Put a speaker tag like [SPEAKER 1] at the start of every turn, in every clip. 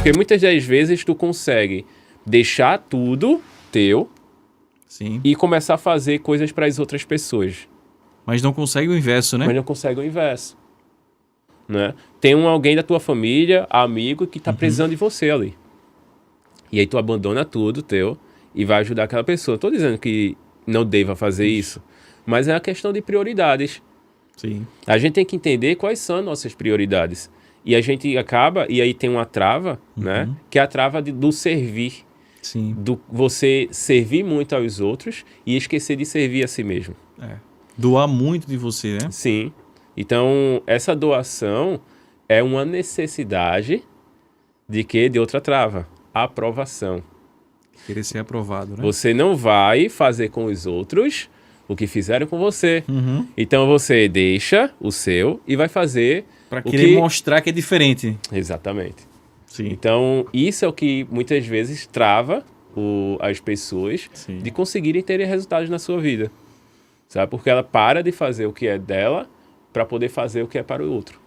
[SPEAKER 1] Porque muitas das vezes tu consegue deixar tudo teu
[SPEAKER 2] Sim.
[SPEAKER 1] e começar a fazer coisas para as outras pessoas.
[SPEAKER 2] Mas não consegue o inverso, né?
[SPEAKER 1] Mas não consegue o inverso. Né? Tem alguém da tua família, amigo, que tá precisando de você ali. E aí tu abandona tudo teu e vai ajudar aquela pessoa. Tô dizendo que não deva fazer isso, mas é uma questão de prioridades.
[SPEAKER 2] Sim.
[SPEAKER 1] A gente tem que entender quais são as nossas prioridades. E a gente acaba, e aí tem uma trava, né? Que é a trava do servir.
[SPEAKER 2] Sim.
[SPEAKER 1] Do você servir muito aos outros e esquecer de servir a si mesmo.
[SPEAKER 2] Doar muito de você, né?
[SPEAKER 1] Sim. Então, essa doação é uma necessidade de quê? De outra trava. A aprovação.
[SPEAKER 2] Querer ser aprovado, né?
[SPEAKER 1] Você não vai fazer com os outros o que fizeram com você. Então, você deixa o seu e vai fazer
[SPEAKER 2] Pra
[SPEAKER 1] o
[SPEAKER 2] querer
[SPEAKER 1] que...
[SPEAKER 2] mostrar que é diferente.
[SPEAKER 1] Exatamente.
[SPEAKER 2] Sim.
[SPEAKER 1] Então, isso é o que muitas vezes trava as pessoas
[SPEAKER 2] Sim.
[SPEAKER 1] de conseguirem ter resultados na sua vida. Sabe? Porque ela para de fazer o que é dela para poder fazer o que é para o outro.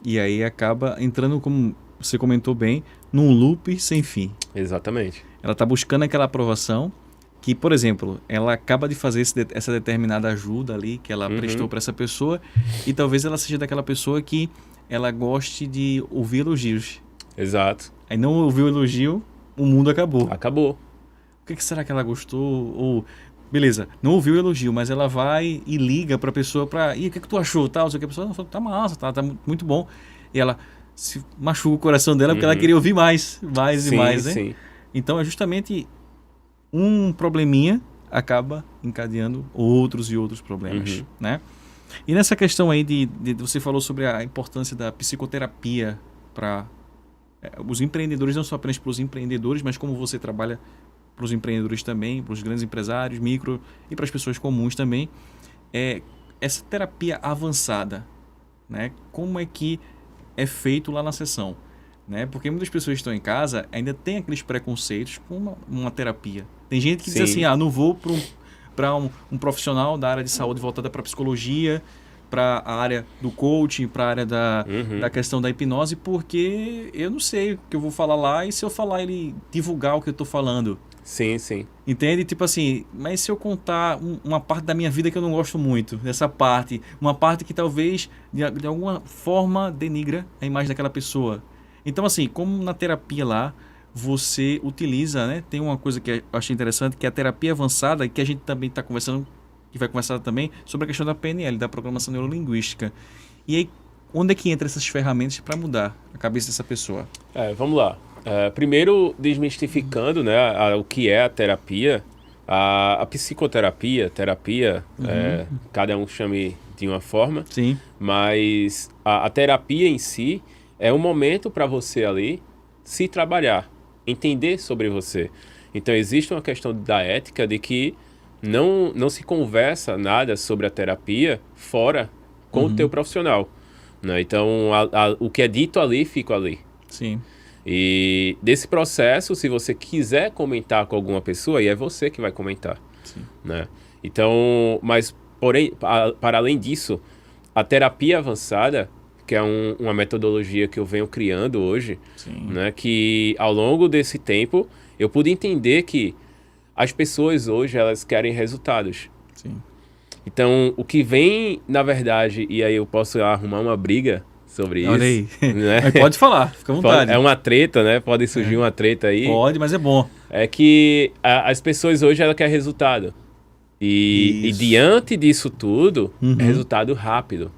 [SPEAKER 2] E aí acaba entrando, como você comentou bem, num loop sem fim.
[SPEAKER 1] Exatamente.
[SPEAKER 2] Ela está buscando aquela aprovação que, por exemplo, ela acaba de fazer essa determinada ajuda ali que ela prestou para essa pessoa e talvez ela seja daquela pessoa que ela goste de ouvir elogios.
[SPEAKER 1] Exato.
[SPEAKER 2] Aí não ouviu o elogio, o mundo acabou.
[SPEAKER 1] Acabou.
[SPEAKER 2] O que será que ela gostou? Ou, beleza, não ouviu o elogio, mas ela vai e liga para a pessoa e o que tu achou? Tal, a pessoa falou, tá massa, tá muito bom. E ela se machuca o coração dela porque ela queria ouvir mais
[SPEAKER 1] Sim,
[SPEAKER 2] e mais, né?
[SPEAKER 1] sim.
[SPEAKER 2] Então é justamente um probleminha acaba encadeando outros e outros problemas, né? E nessa questão aí você falou sobre a importância da psicoterapia para os empreendedores, não só apenas para os empreendedores, mas como você trabalha para os empreendedores também, para os grandes empresários, micro e para as pessoas comuns também. Essa terapia avançada, né? Como é que é feito lá na sessão? Né? Porque muitas pessoas que estão em casa ainda têm aqueles preconceitos com uma terapia. Tem gente que diz assim, não vou para um profissional da área de saúde voltada para psicologia, para a área do coaching, para a área da questão da hipnose, porque eu não sei o que eu vou falar lá e se eu falar ele divulgar o que eu estou falando.
[SPEAKER 1] Sim, sim.
[SPEAKER 2] Entende? Tipo assim, mas se eu contar uma parte da minha vida que eu não gosto muito, dessa parte, uma parte que talvez de alguma forma denigra a imagem daquela pessoa. Então assim, como na terapia lá, você utiliza, né? Tem uma coisa que eu achei interessante, que é a terapia avançada, que a gente também está conversando, que vai conversar também, sobre a questão da PNL, da Programação Neurolinguística. E aí, onde é que entra essas ferramentas para mudar a cabeça dessa pessoa?
[SPEAKER 1] Vamos lá. Primeiro, desmistificando, né, o que é a terapia, a psicoterapia, cada um chame de uma forma,
[SPEAKER 2] Sim.
[SPEAKER 1] Mas a terapia em si é um momento para você ali se trabalhar, entender sobre você. Então, existe uma questão da ética de que não se conversa nada sobre a terapia fora com o teu profissional. Né? Então, o que é dito ali, fica ali.
[SPEAKER 2] Sim.
[SPEAKER 1] E desse processo, se você quiser comentar com alguma pessoa, aí é você que vai comentar.
[SPEAKER 2] Sim.
[SPEAKER 1] Né? Então, mas, porém, para além disso, a terapia avançada, que é uma metodologia que eu venho criando hoje, né, que ao longo desse tempo eu pude entender que as pessoas hoje elas querem resultados.
[SPEAKER 2] Sim.
[SPEAKER 1] Então, o que vem, na verdade, e aí eu posso arrumar uma briga sobre isso.
[SPEAKER 2] Olha aí.
[SPEAKER 1] Né?
[SPEAKER 2] Mas pode falar, fica à vontade.
[SPEAKER 1] É uma treta, né? Pode surgir uma treta aí.
[SPEAKER 2] Pode, mas é bom.
[SPEAKER 1] É que as pessoas hoje elas querem resultado. E diante disso tudo, é resultado rápido.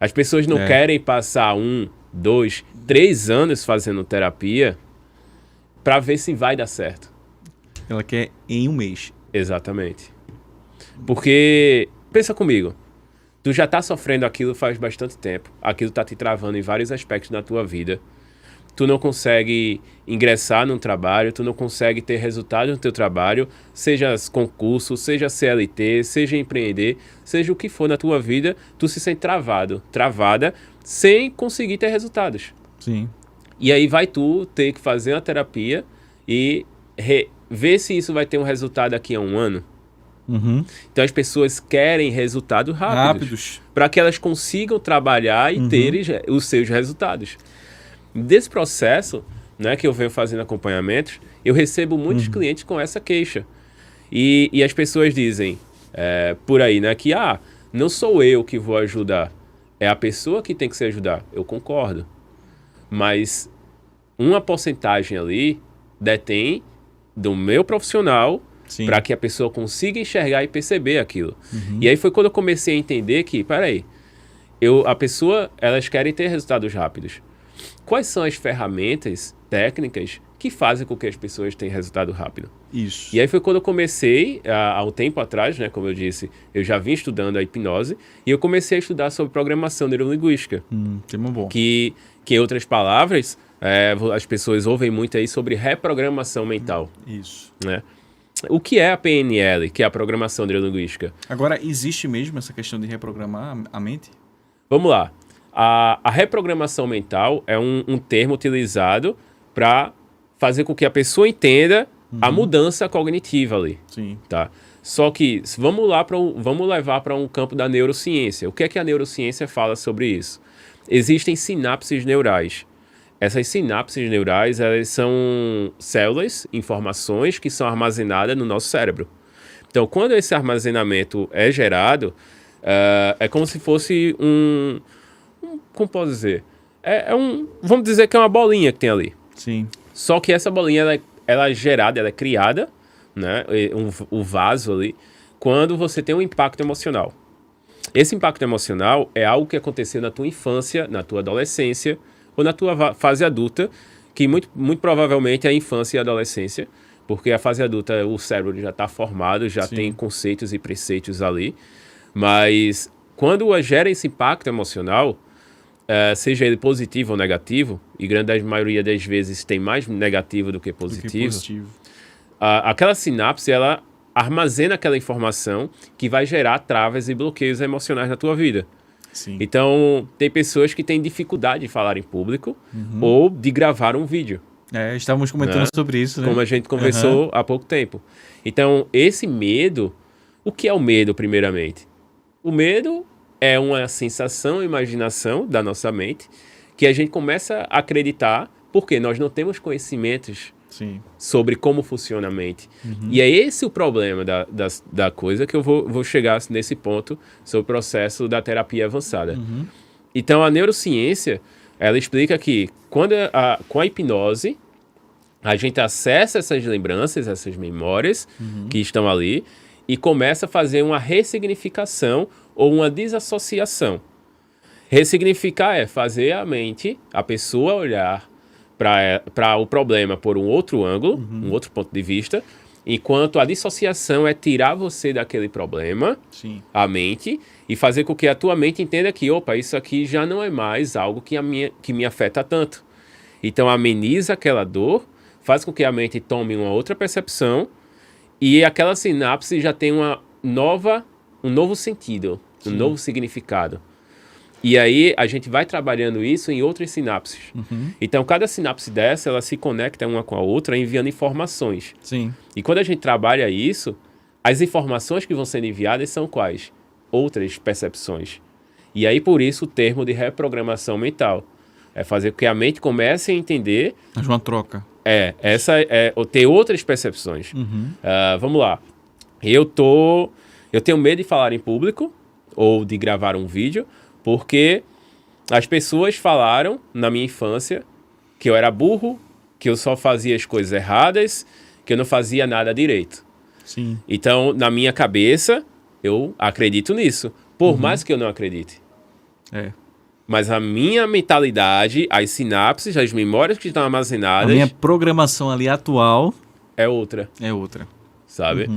[SPEAKER 1] As pessoas não querem passar 1, 2, 3 anos fazendo terapia para ver se vai dar certo.
[SPEAKER 2] Ela quer em um mês.
[SPEAKER 1] Exatamente. Porque, pensa comigo, tu já tá sofrendo aquilo faz bastante tempo. Aquilo tá te travando em vários aspectos da tua vida. Tu não consegue ingressar num trabalho, tu não consegue ter resultado no teu trabalho, seja concurso, seja CLT, seja empreender, seja o que for na tua vida, tu se sente travada, sem conseguir ter resultados.
[SPEAKER 2] Sim.
[SPEAKER 1] E aí vai tu ter que fazer uma terapia e ver se isso vai ter um resultado daqui a um ano. Então as pessoas querem resultados rápidos. Para que elas consigam trabalhar e terem os seus resultados. Desse processo, né, que eu venho fazendo acompanhamentos, eu recebo muitos clientes com essa queixa. E as pessoas dizem por aí, né, que não sou eu que vou ajudar, é a pessoa que tem que se ajudar. Eu concordo. Mas uma porcentagem ali detém do meu profissional para que a pessoa consiga enxergar e perceber aquilo. E aí foi quando eu comecei a entender que, peraí, elas querem ter resultados rápidos. Quais são as ferramentas técnicas que fazem com que as pessoas tenham resultado rápido?
[SPEAKER 2] Isso.
[SPEAKER 1] E aí foi quando eu comecei, há um tempo atrás, né, como eu disse, eu já vim estudando a hipnose, e eu comecei a estudar sobre programação neurolinguística.
[SPEAKER 2] Tema bom.
[SPEAKER 1] Que em outras palavras, as pessoas ouvem muito aí sobre reprogramação mental.
[SPEAKER 2] Isso.
[SPEAKER 1] Né? O que é a PNL, que é a programação neurolinguística?
[SPEAKER 2] Agora, existe mesmo essa questão de reprogramar a mente?
[SPEAKER 1] Vamos lá. A reprogramação mental é um termo utilizado para fazer com que a pessoa entenda a mudança cognitiva ali.
[SPEAKER 2] Sim.
[SPEAKER 1] Tá? Só que vamos levar para um campo da neurociência. O que é que a neurociência fala sobre isso? Existem sinapses neurais. Essas sinapses neurais, elas são células, informações que são armazenadas no nosso cérebro. Então, quando esse armazenamento é gerado, é como se fosse como posso dizer? Vamos dizer que é uma bolinha que tem ali.
[SPEAKER 2] Sim.
[SPEAKER 1] Só que essa bolinha, ela é gerada, ela é criada, né? O vaso ali, quando você tem um impacto emocional. Esse impacto emocional é algo que aconteceu na tua infância, na tua adolescência ou na tua fase adulta, que muito, muito provavelmente é a infância e a adolescência, porque a fase adulta o cérebro já está formado, já tem conceitos e preceitos ali, mas quando gera esse impacto emocional, seja ele positivo ou negativo, e grande maioria das vezes tem mais negativo do que positivo. Aquela sinapse, ela armazena aquela informação que vai gerar travas e bloqueios emocionais na tua vida.
[SPEAKER 2] Sim.
[SPEAKER 1] Então, tem pessoas que têm dificuldade de falar em público ou de gravar um vídeo.
[SPEAKER 2] Estávamos comentando sobre isso, né?
[SPEAKER 1] Como a gente conversou há pouco tempo. Então, esse medo... O que é o medo, primeiramente? O medo é uma sensação, imaginação da nossa mente que a gente começa a acreditar porque nós não temos conhecimentos sobre como funciona a mente. E é esse o problema da coisa que eu vou chegar nesse ponto sobre o processo da terapia avançada. Então, a neurociência, ela explica que com a hipnose, a gente acessa essas lembranças, essas memórias que estão ali e começa a fazer uma ressignificação ou uma desassociação. Ressignificar é fazer a pessoa olhar para o problema por um outro ângulo, um outro ponto de vista, enquanto a dissociação é tirar você daquele problema, a mente, e fazer com que a tua mente entenda que, opa, isso aqui já não é mais algo que me afeta tanto. Então, ameniza aquela dor, faz com que a mente tome uma outra percepção e aquela sinapse já tem um novo sentido, um novo significado. E aí, a gente vai trabalhando isso em outras sinapses. Então, cada sinapse dessa, ela se conecta uma com a outra, enviando informações. E quando a gente trabalha isso, as informações que vão sendo enviadas são quais? Outras percepções. E aí, por isso, o termo de reprogramação mental. É fazer com que a mente comece a entender...
[SPEAKER 2] Mas uma troca.
[SPEAKER 1] Ter outras percepções. Vamos lá. Eu tenho medo de falar em público ou de gravar um vídeo, porque as pessoas falaram na minha infância que eu era burro, que eu só fazia as coisas erradas, que eu não fazia nada direito. Então, na minha cabeça, eu acredito nisso, por mais que eu não acredite. Mas a minha mentalidade, as sinapses, as memórias que estão armazenadas...
[SPEAKER 2] A minha programação ali atual...
[SPEAKER 1] É outra. Sabe?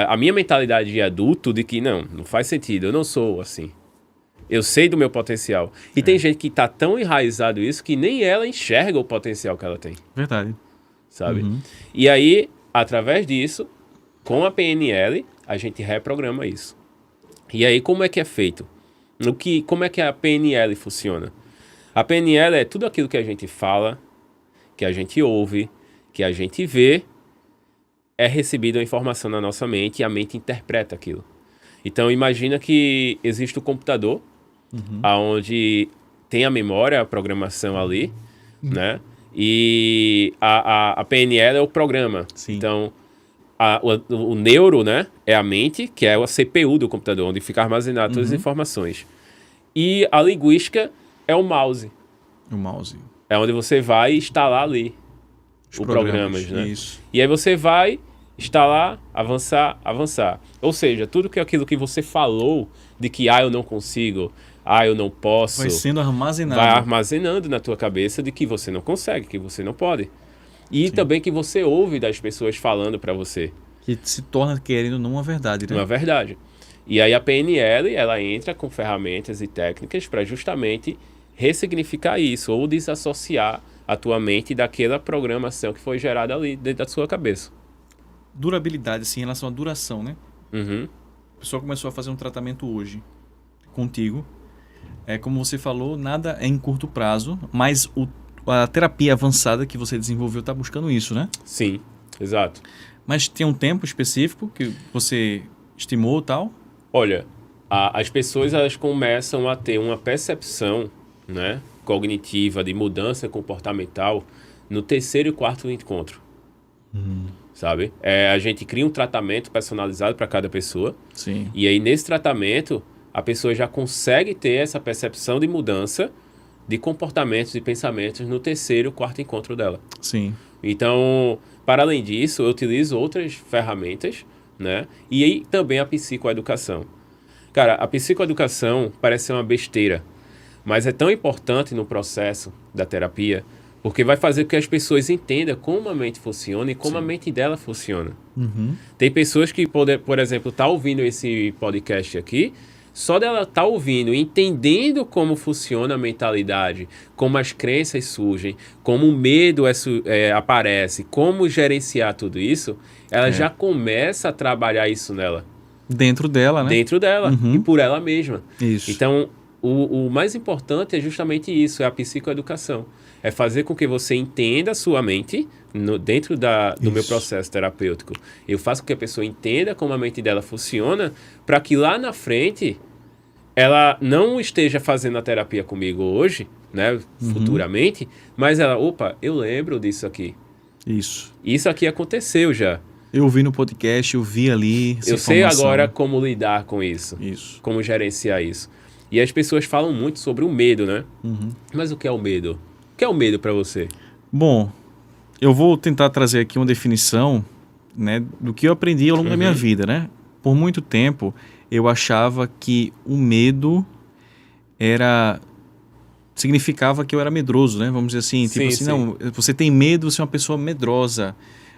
[SPEAKER 1] A minha mentalidade de adulto de que não faz sentido, eu não sou assim. Eu sei do meu potencial. E tem gente que tá tão enraizado isso que nem ela enxerga o potencial que ela tem.
[SPEAKER 2] Verdade.
[SPEAKER 1] Sabe? E aí, através disso, com a PNL, a gente reprograma isso. E aí, como é que é feito? Como é que a PNL funciona? A PNL é tudo aquilo que a gente fala, que a gente ouve, que a gente vê, é recebida a informação na nossa mente e a mente interpreta aquilo. Então, imagina que existe o computador, onde tem a memória, a programação ali, né? E a PNL é o programa.
[SPEAKER 2] Sim.
[SPEAKER 1] Então, o neuro, né, é a mente, que é a CPU do computador, onde fica armazenado todas as informações. E a linguística é o mouse.
[SPEAKER 2] O mouse.
[SPEAKER 1] É onde você vai instalar ali
[SPEAKER 2] Os
[SPEAKER 1] os programas, né?
[SPEAKER 2] Isso.
[SPEAKER 1] E aí você vai instalar, avançar, avançar. Ou seja, tudo que aquilo que você falou de que eu não consigo, eu não posso,
[SPEAKER 2] Vai sendo armazenado.
[SPEAKER 1] vai armazenando na tua cabeça de que você não consegue, que você não pode. E também que você ouve das pessoas falando para você.
[SPEAKER 2] Que se torna, querendo ou não, uma verdade, né?
[SPEAKER 1] Uma verdade. E aí a PNL, ela entra com ferramentas e técnicas para justamente ressignificar isso ou desassociar a tua mente daquela programação que foi gerada ali dentro da sua cabeça.
[SPEAKER 2] Durabilidade, assim, em relação à duração, né?
[SPEAKER 1] Uhum.
[SPEAKER 2] A pessoa começou a fazer um tratamento hoje contigo. Como você falou, nada é em curto prazo, mas a terapia avançada que você desenvolveu está buscando isso, né?
[SPEAKER 1] Sim, exato.
[SPEAKER 2] Mas tem um tempo específico que você estimou e tal?
[SPEAKER 1] Olha, as pessoas elas começam a ter uma percepção, né, cognitiva de mudança comportamental no terceiro e quarto encontro. Sabe? A gente cria um tratamento personalizado para cada pessoa.
[SPEAKER 2] Sim.
[SPEAKER 1] E aí, nesse tratamento, a pessoa já consegue ter essa percepção de mudança de comportamentos e pensamentos no terceiro e quarto encontro dela.
[SPEAKER 2] Sim.
[SPEAKER 1] Então, para além disso, eu utilizo outras ferramentas, né? E aí também a psicoeducação. Cara, a psicoeducação parece ser uma besteira, mas é tão importante no processo da terapia, porque vai fazer com que as pessoas entendam como a mente funciona e como a mente dela funciona. Tem pessoas que, por exemplo, tá ouvindo esse podcast aqui, só dela estar ouvindo, entendendo como funciona a mentalidade, como as crenças surgem, como o medo aparece, como gerenciar tudo isso, ela já começa a trabalhar isso nela.
[SPEAKER 2] Dentro dela, né?
[SPEAKER 1] Dentro dela e por ela mesma.
[SPEAKER 2] Isso.
[SPEAKER 1] Então, o mais importante é justamente isso, é a psicoeducação. É fazer com que você entenda a sua mente dentro do meu processo terapêutico. Eu faço com que a pessoa entenda como a mente dela funciona, para que lá na frente ela não esteja fazendo a terapia comigo hoje, né, futuramente, mas ela, eu lembro disso aqui. Isso aqui aconteceu já.
[SPEAKER 2] Eu ouvi no podcast, eu vi ali.
[SPEAKER 1] Eu sei agora como lidar com isso. Como gerenciar isso. E as pessoas falam muito sobre o medo, né? Mas o que é o medo? O que é o medo para você?
[SPEAKER 2] Bom, eu vou tentar trazer aqui uma definição, né, do que eu aprendi ao longo da minha vida, né? Por muito tempo, eu achava que o medo significava que eu era medroso, né? Vamos dizer assim, tipo assim, não, você tem medo, você é uma pessoa medrosa.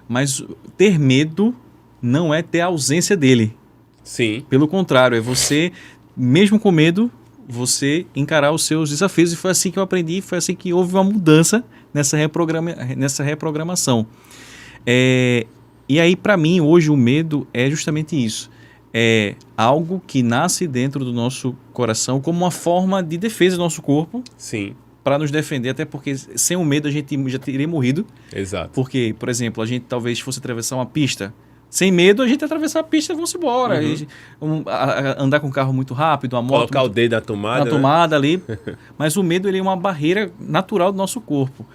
[SPEAKER 2] Mas ter medo não é ter a ausência dele.
[SPEAKER 1] Sim.
[SPEAKER 2] Pelo contrário, é você, mesmo com medo, você encarar os seus desafios. E foi assim que eu aprendi, foi assim que houve uma mudança nessa reprogramação. E aí, para mim, hoje o medo é justamente isso. É algo que nasce dentro do nosso coração como uma forma de defesa do nosso corpo.
[SPEAKER 1] Sim.
[SPEAKER 2] Para nos defender, até porque sem o medo a gente já teria morrido.
[SPEAKER 1] Exato.
[SPEAKER 2] Porque, por exemplo, a gente talvez fosse atravessar uma pista. Sem medo, a gente ia atravessar a pista e vamos embora. Andar com um carro muito rápido, uma moto...
[SPEAKER 1] Colocar o dedo na tomada.
[SPEAKER 2] Na tomada ali. Mas o medo ele é uma barreira natural do nosso corpo.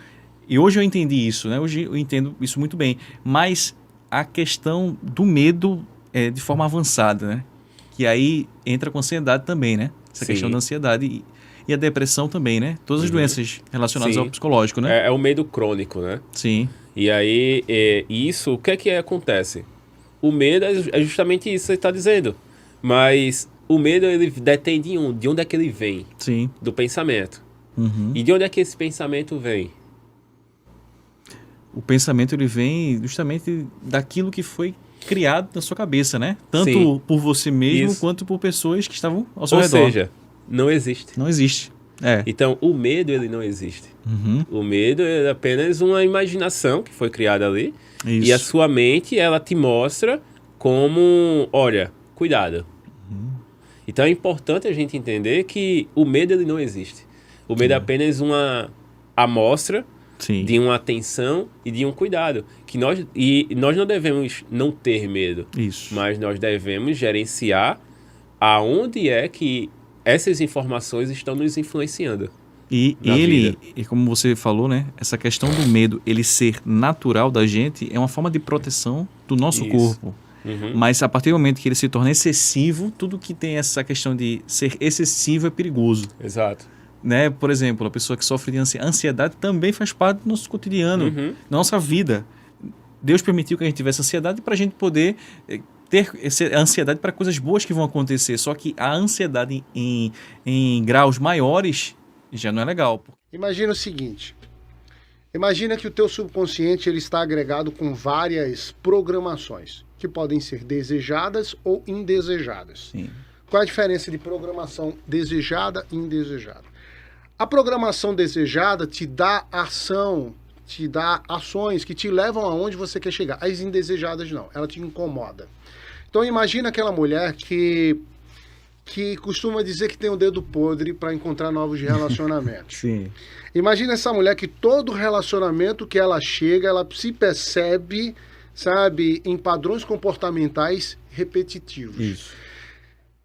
[SPEAKER 2] E hoje eu entendi isso, né? Hoje eu entendo isso muito bem. Mas a questão do medo é de forma avançada, né? Que aí entra com a ansiedade também, né? Essa questão da ansiedade e a depressão também, né? Todas as doenças relacionadas ao psicológico, né?
[SPEAKER 1] É o medo crônico, né?
[SPEAKER 2] Sim.
[SPEAKER 1] E aí, isso, o que é que acontece? O medo é justamente isso que você está dizendo. Mas o medo, ele detém de onde é que ele vem?
[SPEAKER 2] Sim.
[SPEAKER 1] Do pensamento. E de onde é que esse pensamento vem?
[SPEAKER 2] O pensamento, ele vem justamente daquilo que foi criado na sua cabeça, né? Tanto por você mesmo, quanto por pessoas que estavam ao seu redor.
[SPEAKER 1] Ou seja, não existe.
[SPEAKER 2] Não existe.
[SPEAKER 1] Então, o medo, ele não existe. O medo é apenas uma imaginação que foi criada ali.
[SPEAKER 2] Isso.
[SPEAKER 1] E a sua mente, ela te mostra como, olha, cuidado. Então, é importante a gente entender que o medo, ele não existe. O medo é apenas uma amostra de uma atenção e de um cuidado. Nós não devemos não ter medo.
[SPEAKER 2] Isso.
[SPEAKER 1] Mas nós devemos gerenciar aonde é que essas informações estão nos influenciando.
[SPEAKER 2] E como você falou, né? Essa questão do medo, ele ser natural da gente, é uma forma de proteção do nosso corpo. Mas a partir do momento que ele se torna excessivo, tudo que tem essa questão de ser excessivo é perigoso.
[SPEAKER 1] Exato.
[SPEAKER 2] Né? Por exemplo, a pessoa que sofre de ansiedade também faz parte do nosso cotidiano, da nossa vida. Deus permitiu que a gente tivesse ansiedade para a gente poder ter ansiedade para coisas boas que vão acontecer. Só que a ansiedade em graus maiores já não é legal.
[SPEAKER 3] Imagina o seguinte. Imagina que o teu subconsciente ele está agregado com várias programações que podem ser desejadas ou indesejadas.
[SPEAKER 2] Sim.
[SPEAKER 3] Qual a diferença de programação desejada e indesejada? A programação desejada te dá ação, te dá ações que te levam aonde você quer chegar. As indesejadas não, ela te incomoda. Então imagina aquela mulher que costuma dizer que tem o dedo podre para encontrar novos relacionamentos.
[SPEAKER 2] Sim.
[SPEAKER 3] Imagina essa mulher que todo relacionamento que ela chega, ela se percebe, sabe, em padrões comportamentais repetitivos.
[SPEAKER 2] Isso.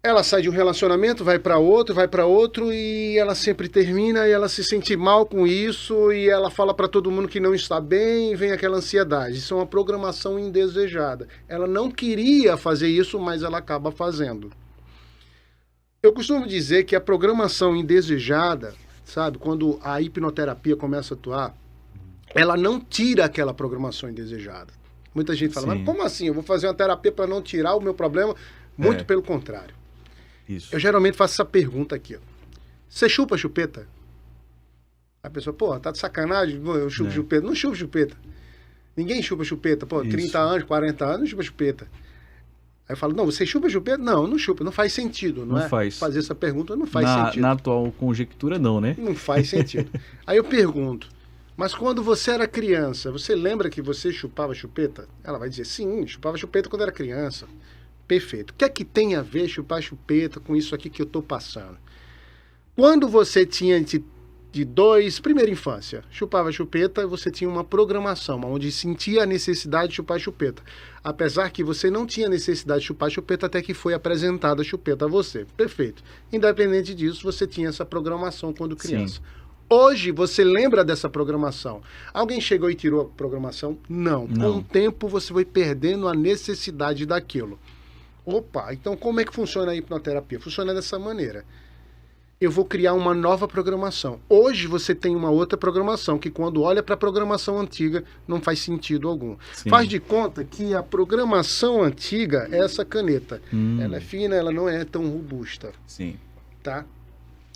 [SPEAKER 3] Ela sai de um relacionamento, vai para outro e ela sempre termina e ela se sente mal com isso e ela fala para todo mundo que não está bem e vem aquela ansiedade. Isso é uma programação indesejada. Ela não queria fazer isso, mas ela acaba fazendo. Eu costumo dizer que a programação indesejada, sabe, quando a hipnoterapia começa a atuar, ela não tira aquela programação indesejada. Muita gente fala, mas como assim? Eu vou fazer uma terapia para não tirar o meu problema? Muito pelo contrário.
[SPEAKER 2] Isso.
[SPEAKER 3] Eu geralmente faço essa pergunta aqui. Ó. Você chupa chupeta? A pessoa, pô, tá de sacanagem? Eu chupo chupeta. Não chupo chupeta. Ninguém chupa chupeta. Pô,
[SPEAKER 2] Isso.
[SPEAKER 3] 30 anos, 40 anos, não chupa chupeta. Aí eu falo, não, você chupa chupeta? Não, não chupa. Não faz sentido, não é?
[SPEAKER 2] Faz.
[SPEAKER 3] Fazer essa pergunta não faz sentido.
[SPEAKER 2] Na atual conjectura, não, né?
[SPEAKER 3] Não faz sentido. Aí eu pergunto, mas quando você era criança, você lembra que você chupava chupeta? Ela vai dizer, sim, chupava chupeta quando era criança. Perfeito. O que é que tem a ver chupar chupeta com isso aqui que eu estou passando? Quando você tinha de 2, primeira infância, chupava chupeta, você tinha uma programação onde sentia a necessidade de chupar chupeta. Apesar que você não tinha necessidade de chupar chupeta até que foi apresentada a chupeta a você. Perfeito. Independente disso, você tinha essa programação quando criança. Sim. Hoje, você lembra dessa programação? Alguém chegou e tirou a programação? Não. Com o tempo, você vai perdendo a necessidade daquilo. Opa, então como é que funciona a hipnoterapia? Funciona dessa maneira. Eu vou criar uma nova programação. Hoje você tem uma outra programação, que quando olha para a programação antiga, não faz sentido algum. Sim. Faz de conta que a programação antiga é essa caneta. Ela é fina, ela não é tão robusta.
[SPEAKER 2] Sim.
[SPEAKER 3] Tá?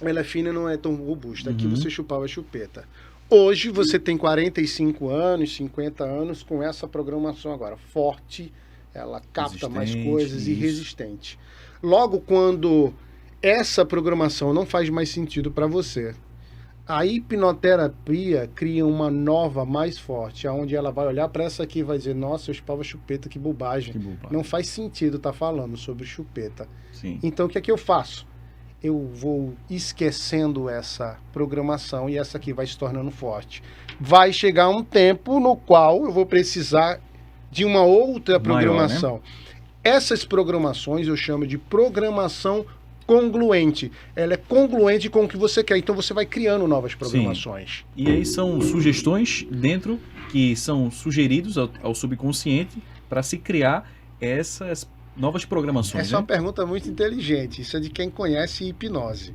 [SPEAKER 3] Ela é fina e não é tão robusta. Aqui você chupava chupeta. Hoje você tem 45 anos, 50 anos com essa programação agora. Forte, ela capta mais coisas e resistente. Logo, quando essa programação não faz mais sentido para você, a hipnoterapia cria uma nova mais forte, onde ela vai olhar para essa aqui e vai dizer, nossa, eu chupava chupeta, que bobagem. Não faz sentido estar falando sobre chupeta.
[SPEAKER 2] Sim.
[SPEAKER 3] Então, o que é que eu faço? Eu vou esquecendo essa programação e essa aqui vai se tornando forte. Vai chegar um tempo no qual eu vou precisar de uma outra programação. Maior, né? Essas programações eu chamo de programação congruente. Ela é congruente com o que você quer. Então você vai criando novas programações.
[SPEAKER 2] Sim. E aí são sugestões dentro que são sugeridos ao subconsciente para se criar essas novas programações.
[SPEAKER 3] Essa é uma pergunta muito inteligente. Isso é de quem conhece hipnose.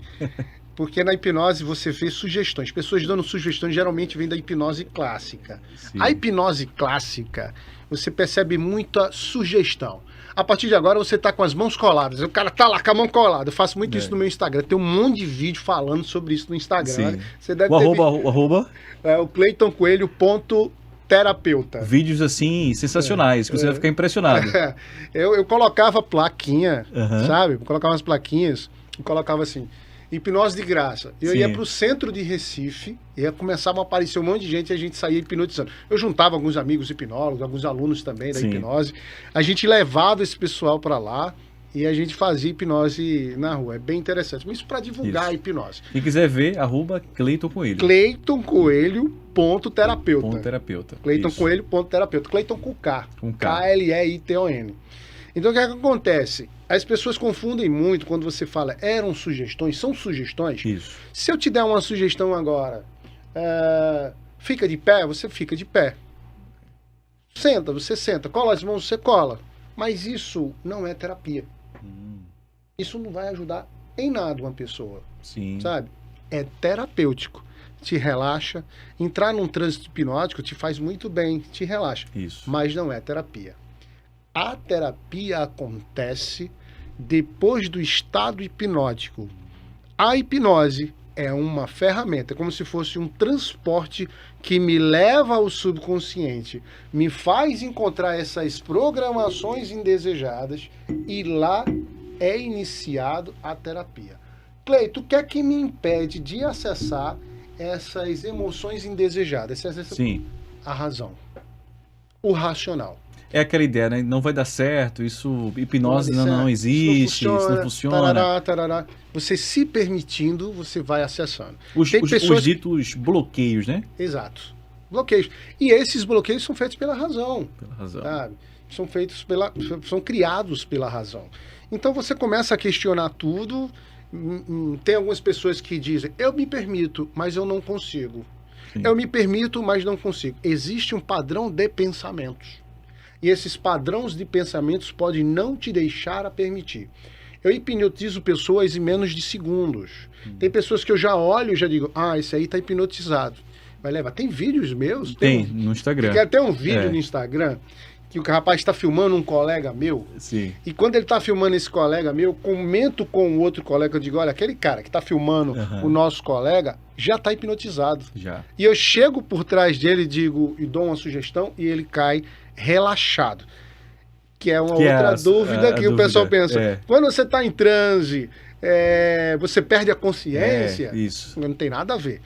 [SPEAKER 3] Porque na hipnose você vê sugestões. Pessoas dando sugestões geralmente vêm da hipnose clássica. Sim. A hipnose clássica, você percebe muita sugestão. A partir de agora você está com as mãos coladas. O cara tá lá com a mão colada. Eu faço muito isso no meu Instagram. Tem um monte de vídeo falando sobre isso no Instagram.
[SPEAKER 2] Sim.
[SPEAKER 3] Você deve
[SPEAKER 2] o arroba?
[SPEAKER 3] É o CleitonCoelho.terapeuta.
[SPEAKER 2] Vídeos assim sensacionais, que você vai ficar impressionado.
[SPEAKER 3] Eu colocava plaquinha, sabe? Eu colocava umas plaquinhas e colocava assim, hipnose de graça. Eu ia para o centro de Recife, e começava a aparecer um monte de gente e a gente saía hipnotizando. Eu juntava alguns amigos hipnólogos, alguns alunos também da hipnose. A gente levava esse pessoal para lá e a gente fazia hipnose na rua. É bem interessante. Mas isso para divulgar a hipnose.
[SPEAKER 2] Quem quiser ver, arroba Cleiton Coelho.
[SPEAKER 3] CleitonCoelho.terapeuta. CleitonCoelho.terapeuta. Cleiton com K.
[SPEAKER 2] Com K.
[SPEAKER 3] K-L-E-I-T-O-N. Então o que é que acontece? As pessoas confundem muito quando você fala eram sugestões, são sugestões.
[SPEAKER 2] Isso.
[SPEAKER 3] Se eu te der uma sugestão agora, fica de pé, você fica de pé. Senta, você senta. Cola as mãos, você cola. Mas isso não é terapia. Isso não vai ajudar em nada uma pessoa.
[SPEAKER 2] Sim.
[SPEAKER 3] Sabe? É terapêutico. Te relaxa. Entrar num trânsito hipnótico te faz muito bem, te relaxa.
[SPEAKER 2] Isso.
[SPEAKER 3] Mas não é terapia. A terapia acontece depois do estado hipnótico. A hipnose é uma ferramenta, é como se fosse um transporte que me leva ao subconsciente, me faz encontrar essas programações indesejadas e lá é iniciado a terapia. Cleito, o que é que me impede de acessar essas emoções indesejadas?
[SPEAKER 2] Sim.
[SPEAKER 3] A razão. O racional.
[SPEAKER 2] É aquela ideia, né? Não vai dar certo, hipnose não existe, isso não funciona.
[SPEAKER 3] Tarará, tarará. Você se permitindo, você vai acessando.
[SPEAKER 2] Os ditos bloqueios, né?
[SPEAKER 3] Exato. Bloqueios. E esses bloqueios são feitos pela razão.
[SPEAKER 2] Pela razão.
[SPEAKER 3] Sabe? São criados pela razão. Então você começa a questionar tudo. Tem algumas pessoas que dizem, eu me permito, mas eu não consigo.
[SPEAKER 2] Sim.
[SPEAKER 3] Eu me permito, mas não consigo. Existe um padrão de pensamentos. E esses padrões de pensamentos podem não te deixar a permitir. Eu hipnotizo pessoas em menos de segundos. Tem pessoas que eu já olho e já digo, esse aí está hipnotizado. Vai levar. Tem vídeos meus?
[SPEAKER 2] Tem no Instagram.
[SPEAKER 3] Tem até um vídeo no Instagram que o rapaz está filmando um colega meu.
[SPEAKER 2] Sim.
[SPEAKER 3] E quando ele está filmando esse colega meu, comento com o outro colega, eu digo, olha, aquele cara que está filmando o nosso colega já está hipnotizado.
[SPEAKER 2] Já.
[SPEAKER 3] E eu chego por trás dele e dou uma sugestão e ele cai relaxado. Que é uma outra dúvida que o pessoal pensa. Quando você está em transe, você perde a consciência.
[SPEAKER 2] Isso.
[SPEAKER 3] Não tem nada a ver.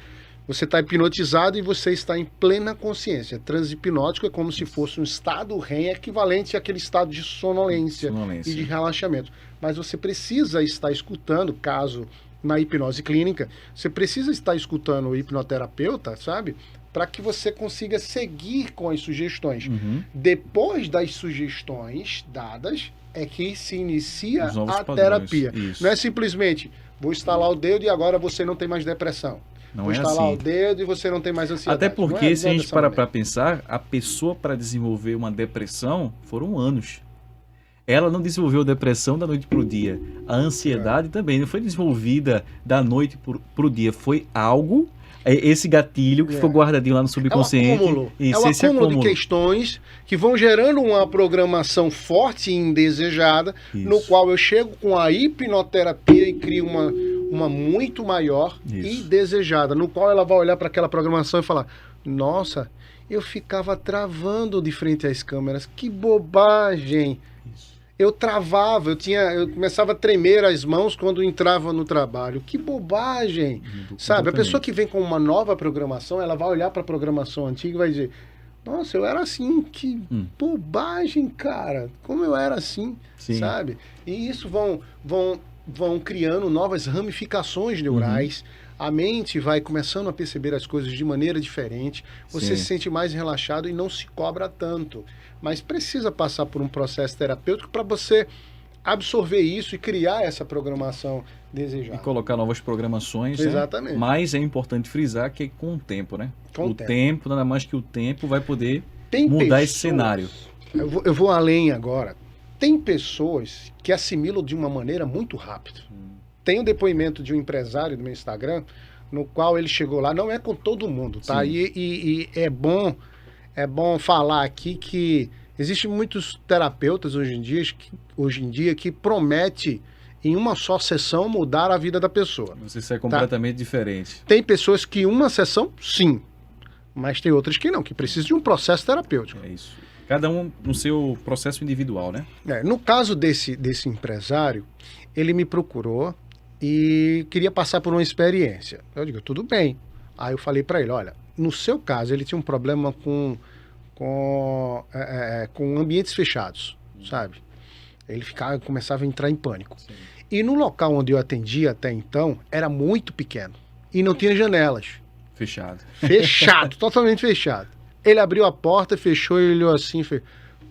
[SPEAKER 3] Você está hipnotizado e você está em plena consciência. Transe hipnótico é como se fosse um estado REM equivalente àquele estado de sonolência e de relaxamento. Mas você precisa estar escutando, caso na hipnose clínica, você precisa estar escutando o hipnoterapeuta, sabe? Para que você consiga seguir com as sugestões. Depois das sugestões dadas, é que se inicia a terapia. Não é simplesmente, vou estalar o dedo e agora você não tem mais depressão.
[SPEAKER 2] Não
[SPEAKER 3] vou
[SPEAKER 2] é
[SPEAKER 3] estalar
[SPEAKER 2] assim.
[SPEAKER 3] O dedo e você não tem mais ansiedade.
[SPEAKER 2] Até porque, se a gente parar para pensar, a pessoa para desenvolver uma depressão foram anos. Ela não desenvolveu depressão da noite para o dia. A ansiedade também não foi desenvolvida da noite para o dia. Foi algo, esse gatilho que ficou guardadinho lá no subconsciente.
[SPEAKER 3] É o acúmulo de questões que vão gerando uma programação forte e indesejada, no qual eu chego com a hipnoterapia e crio uma muito maior e desejada, no qual ela vai olhar para aquela programação e falar, nossa, eu ficava travando de frente às câmeras, que bobagem. Eu travava, eu começava a tremer as mãos quando entrava no trabalho. Que bobagem! Sabe, a pessoa que vem com uma nova programação, ela vai olhar para a programação antiga e vai dizer, nossa, eu era assim, que bobagem, cara. Como eu era assim, sabe? E isso vão criando novas ramificações neurais. A mente vai começando a perceber as coisas de maneira diferente. Você se sente mais relaxado e não se cobra tanto. Mas precisa passar por um processo terapêutico para você absorver isso e criar essa programação desejada.
[SPEAKER 2] E colocar novas programações.
[SPEAKER 3] Exatamente.
[SPEAKER 2] Né? Mas é importante frisar que é com o tempo, né?
[SPEAKER 3] Com
[SPEAKER 2] o tempo, nada mais que o tempo vai poder
[SPEAKER 3] Tem
[SPEAKER 2] mudar
[SPEAKER 3] pessoas,
[SPEAKER 2] esse cenário.
[SPEAKER 3] Eu vou além agora. Tem pessoas que assimilam de uma maneira muito rápida. Tem um depoimento de um empresário do meu Instagram, no qual ele chegou lá, não é com todo mundo, tá? E é bom falar aqui que existem muitos terapeutas hoje em dia que promete em uma só sessão mudar a vida da pessoa.
[SPEAKER 2] Você é completamente diferente.
[SPEAKER 3] Tem pessoas que uma sessão, sim, mas tem outras que não, que precisam de um processo terapêutico.
[SPEAKER 2] É isso. Cada um no seu processo individual, né?
[SPEAKER 3] No caso desse empresário, ele me procurou e queria passar por uma experiência. Eu digo, tudo bem. Aí eu falei para ele, olha, no seu caso, ele tinha um problema com ambientes fechados, sabe? Ele começava a entrar em pânico. Sim. E no local onde eu atendia até então, era muito pequeno. E não tinha janelas.
[SPEAKER 2] Fechado.
[SPEAKER 3] Fechado, totalmente fechado. Ele abriu a porta, fechou e olhou assim, fez,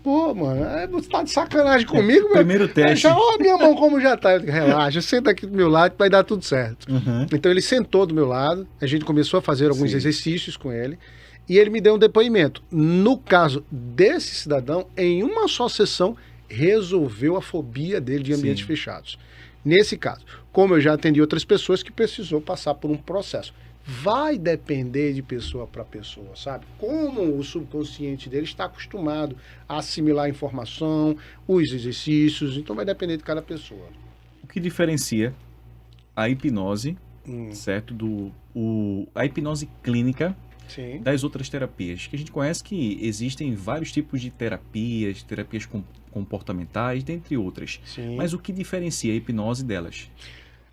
[SPEAKER 3] Pô, mano, você tá de sacanagem comigo, meu?
[SPEAKER 2] Primeiro teste.
[SPEAKER 3] Ó, minha mão como já tá. Eu digo, relaxa, senta aqui do meu lado que vai dar tudo certo.
[SPEAKER 2] Uhum.
[SPEAKER 3] Então ele sentou do meu lado, a gente começou a fazer alguns
[SPEAKER 2] Sim.
[SPEAKER 3] exercícios com ele, e ele me deu um depoimento. No caso desse cidadão, em uma só sessão, resolveu a fobia dele de ambientes
[SPEAKER 2] Sim.
[SPEAKER 3] fechados. Nesse caso, como eu já atendi outras pessoas que precisou passar por um processo. Vai depender de pessoa para pessoa, sabe? Como o subconsciente dele está acostumado a assimilar a informação, os exercícios, então vai depender de cada pessoa.
[SPEAKER 2] O que diferencia a hipnose, certo? A hipnose clínica
[SPEAKER 3] Sim.
[SPEAKER 2] das outras terapias. Que a gente conhece que existem vários tipos de terapias comportamentais, dentre outras.
[SPEAKER 3] Sim.
[SPEAKER 2] Mas o que diferencia a hipnose delas?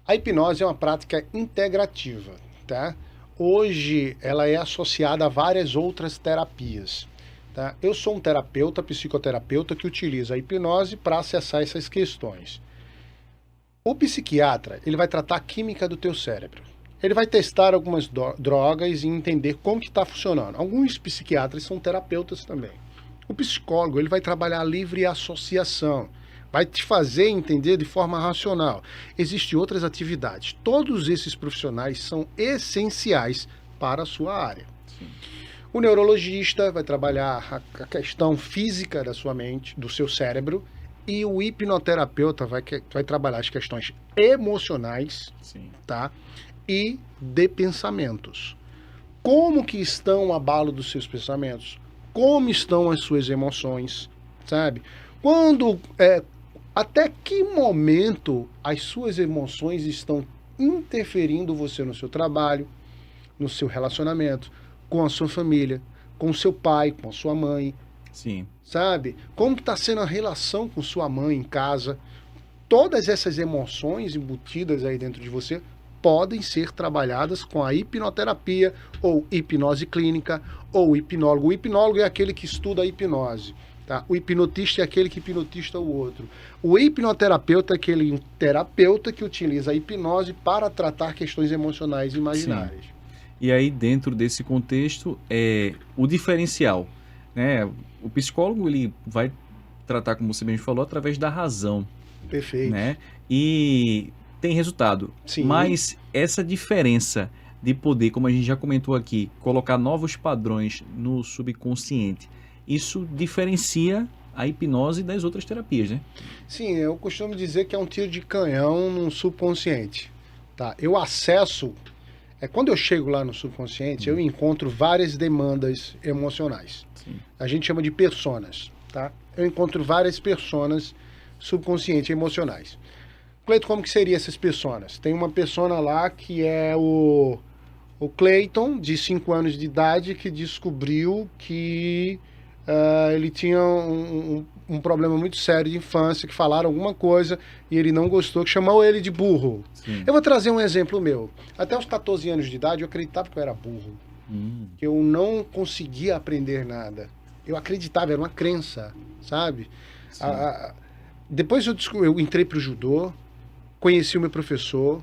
[SPEAKER 3] A hipnose é uma prática integrativa, tá? Hoje ela é associada a várias outras terapias, tá? Eu sou um terapeuta, psicoterapeuta que utiliza a hipnose para acessar essas questões. O psiquiatra, ele vai tratar a química do teu cérebro. Ele vai testar algumas drogas e entender como que está funcionando. Alguns psiquiatras são terapeutas também. O psicólogo, ele vai trabalhar a livre associação. Vai te fazer entender de forma racional. Existem outras atividades. Todos esses profissionais são essenciais para a sua área.
[SPEAKER 2] Sim.
[SPEAKER 3] O neurologista vai trabalhar a questão física da sua mente, do seu cérebro, e o hipnoterapeuta vai trabalhar as questões emocionais,
[SPEAKER 2] Sim.
[SPEAKER 3] tá? E de pensamentos. Como que estão o abalo dos seus pensamentos? Como estão as suas emoções, sabe? Até que momento as suas emoções estão interferindo você no seu trabalho, no seu relacionamento, com a sua família, com o seu pai, com a sua mãe,
[SPEAKER 2] Sim.
[SPEAKER 3] sabe? Como está sendo a relação com sua mãe em casa? Todas essas emoções embutidas aí dentro de você podem ser trabalhadas com a hipnoterapia ou hipnose clínica ou hipnólogo. O hipnólogo é aquele que estuda a hipnose. Tá? O hipnotista é aquele que hipnotista o outro. O hipnoterapeuta é aquele terapeuta que utiliza a hipnose para tratar questões emocionais e imaginárias.
[SPEAKER 2] Sim. E aí, dentro desse contexto, o diferencial, né? O psicólogo, ele vai tratar, como você bem falou, através da razão.
[SPEAKER 3] Perfeito.
[SPEAKER 2] Né? E tem resultado.
[SPEAKER 3] Sim.
[SPEAKER 2] Mas essa diferença de poder, como a gente já comentou aqui, colocar novos padrões no subconsciente, isso diferencia a hipnose das outras terapias, né?
[SPEAKER 3] Sim, eu costumo dizer que é um tiro de canhão no subconsciente. Tá? Eu acesso... quando eu chego lá no subconsciente, eu encontro várias demandas emocionais.
[SPEAKER 2] Sim.
[SPEAKER 3] A gente chama de personas. Tá? Eu encontro várias personas subconscientes emocionais. Cleiton, como que seriam essas personas? Tem uma persona lá que é o Cleiton, de 5 anos de idade, que descobriu que ele tinha um problema muito sério de infância, que falaram alguma coisa e ele não gostou, que chamou ele de burro.
[SPEAKER 2] Sim.
[SPEAKER 3] Eu vou trazer um exemplo meu. Até os 14 anos de idade eu acreditava que eu era burro. Que eu não conseguia aprender nada. Eu acreditava, era uma crença, sabe? Depois eu entrei para o judô, conheci o meu professor,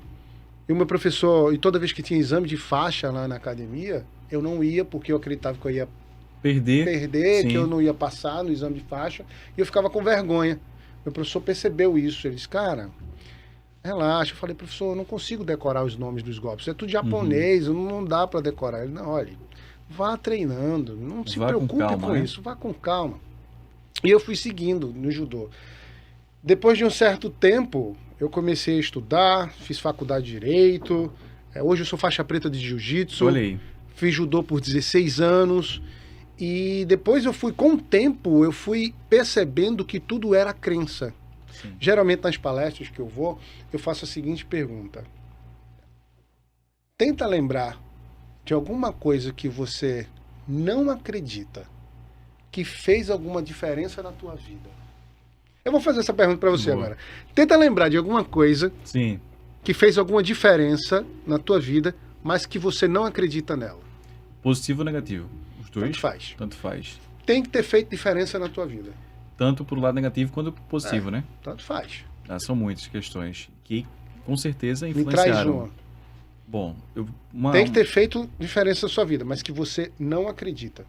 [SPEAKER 3] e toda vez que tinha exame de faixa lá na academia, eu não ia porque eu acreditava que eu ia perder,
[SPEAKER 2] Sim.
[SPEAKER 3] que eu não ia passar no exame de faixa, e eu ficava com vergonha. Meu professor percebeu isso, ele disse, cara, relaxa. Eu falei, professor, eu não consigo decorar os nomes dos golpes, é tudo japonês, não dá para decorar. Ele, não, olha, vá treinando, não se preocupe com isso, vá com calma. E eu fui seguindo no judô. Depois de um certo tempo, eu comecei a estudar, fiz faculdade de Direito, hoje eu sou faixa preta de Jiu-Jitsu, fiz judô por 16 anos, e depois com o tempo, eu fui percebendo que tudo era crença.
[SPEAKER 2] Sim.
[SPEAKER 3] Geralmente nas palestras que eu vou, eu faço a seguinte pergunta. Tenta lembrar de alguma coisa que você não acredita, que fez alguma diferença na tua vida. Eu vou fazer essa pergunta para você agora. Tenta lembrar de alguma coisa
[SPEAKER 2] Sim.
[SPEAKER 3] que fez alguma diferença na tua vida, mas que você não acredita nela.
[SPEAKER 2] Positivo ou negativo? Os dois?
[SPEAKER 3] Tanto faz.
[SPEAKER 2] Tanto faz.
[SPEAKER 3] Tem que ter feito diferença na tua vida.
[SPEAKER 2] Tanto pro lado negativo quanto pro positivo, né?
[SPEAKER 3] Tanto faz.
[SPEAKER 2] São muitas questões que, com certeza,
[SPEAKER 3] Me
[SPEAKER 2] influenciaram.
[SPEAKER 3] traz uma.
[SPEAKER 2] Bom,
[SPEAKER 3] Tem que ter feito diferença na sua vida, mas que você não acredita.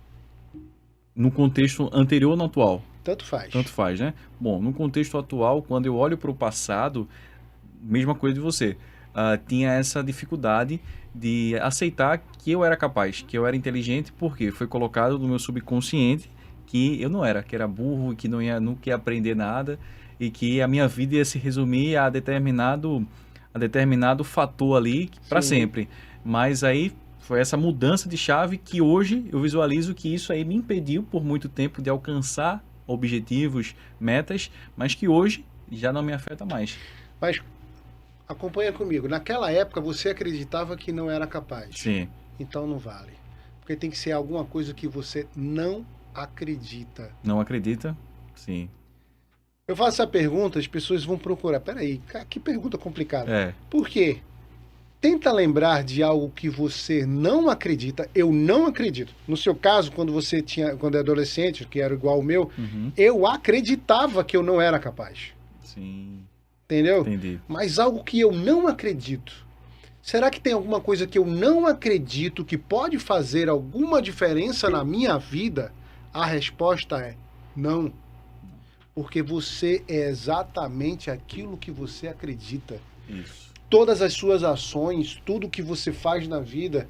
[SPEAKER 2] No contexto anterior ou no atual?
[SPEAKER 3] Tanto faz.
[SPEAKER 2] Tanto faz, né? Bom, no contexto atual, quando eu olho para o passado, mesma coisa de você. Tinha essa dificuldade de aceitar que eu era capaz, que eu era inteligente, porque foi colocado no meu subconsciente que eu não era, que era burro, que nunca ia aprender nada e que a minha vida ia se resumir a determinado fator ali para
[SPEAKER 3] Sim.
[SPEAKER 2] sempre. Mas aí foi essa mudança de chave que hoje eu visualizo que isso aí me impediu por muito tempo de alcançar objetivos, metas, mas que hoje já não me afeta mais.
[SPEAKER 3] Mas acompanha comigo. Naquela época você acreditava que não era capaz.
[SPEAKER 2] Sim.
[SPEAKER 3] Então não vale. Porque tem que ser alguma coisa que você não acredita.
[SPEAKER 2] Não acredita? Sim.
[SPEAKER 3] Eu faço essa pergunta, as pessoas vão procurar. Peraí, cara, que pergunta complicada.
[SPEAKER 2] É.
[SPEAKER 3] Por quê? Tenta lembrar de algo que você não acredita. Eu não acredito. No seu caso, quando é adolescente, que era igual ao meu, eu acreditava que eu não era capaz.
[SPEAKER 2] Sim.
[SPEAKER 3] Entendeu?
[SPEAKER 2] Entendi.
[SPEAKER 3] Mas algo que eu não acredito. Será que tem alguma coisa que eu não acredito que pode fazer alguma diferença na minha vida? A resposta é não. Porque você é exatamente aquilo que você acredita.
[SPEAKER 2] Isso.
[SPEAKER 3] Todas as suas ações, tudo que você faz na vida,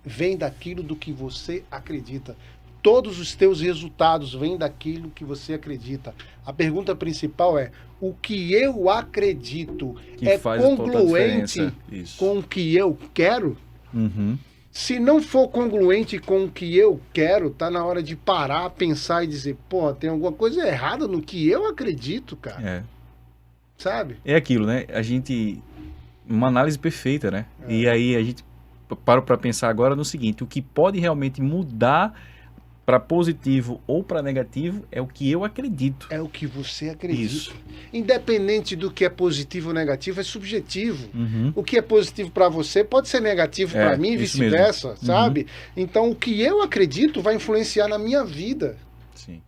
[SPEAKER 3] vem daquilo do que você acredita. Todos os teus resultados vêm daquilo que você acredita. A pergunta principal é: o que eu acredito é congruente com o que eu quero?
[SPEAKER 2] Uhum.
[SPEAKER 3] Se não for congruente com o que eu quero, tá na hora de parar, pensar e dizer, pô, tem alguma coisa errada no que eu acredito, cara.
[SPEAKER 2] É.
[SPEAKER 3] Sabe?
[SPEAKER 2] É aquilo, né? Uma análise perfeita, né? E aí a gente para pensar agora no seguinte: o que pode realmente mudar para positivo ou para negativo é o que eu acredito.
[SPEAKER 3] É o que você acredita.
[SPEAKER 2] Isso.
[SPEAKER 3] Independente do que é positivo ou negativo, é subjetivo.
[SPEAKER 2] Uhum.
[SPEAKER 3] O que é positivo para você pode ser negativo para mim e
[SPEAKER 2] isso
[SPEAKER 3] vice-versa,
[SPEAKER 2] mesmo.
[SPEAKER 3] sabe? Então, o que eu acredito vai influenciar na minha vida.
[SPEAKER 2] Sim.